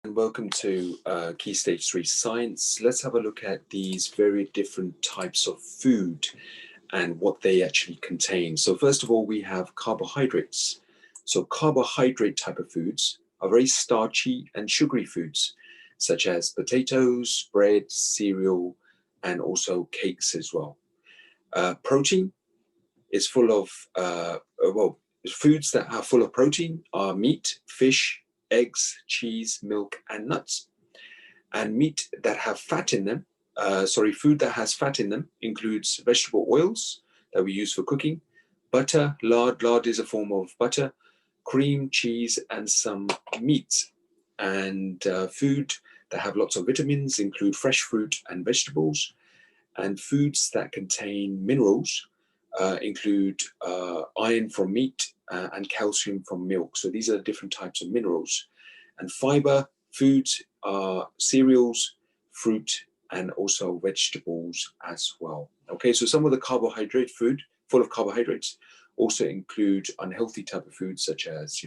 And welcome to Key Stage 3 Science. Let's have a look at these very different types of food and what they actually contain. So first of all, we have carbohydrates. So carbohydrate type of foods are very starchy and sugary foods, such as potatoes, bread, cereal, and also cakes as well. Protein is full of, foods that are full of protein are meat, fish, eggs, cheese, milk, and nuts. And meat that have fat in them, food that has fat in them includes vegetable oils that we use for cooking, butter, lard is a form of butter, cream, cheese, and some meats. And food that have lots of vitamins include fresh fruit and vegetables. And foods that contain minerals include iron from meat and calcium from milk. So these are different types of minerals. And fiber foods are cereals, fruit, and also vegetables as well. Okay, so some of the carbohydrate food, full of carbohydrates, also include unhealthy type of foods such as,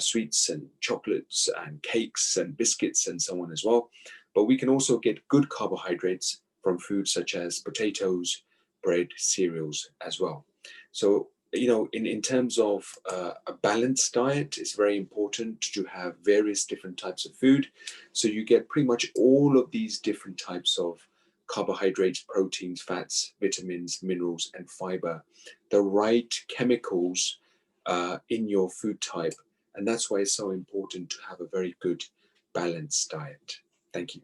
sweets and chocolates and cakes and biscuits and so on as well. But we can also get good carbohydrates from foods such as potatoes, bread, cereals as well. So, in terms of a balanced diet, it's very important to have various different types of food. So you get pretty much all of these different types of carbohydrates, proteins, fats, vitamins, minerals, and fiber, the right chemicals in your food type. And that's why it's so important to have a very good balanced diet. Thank you.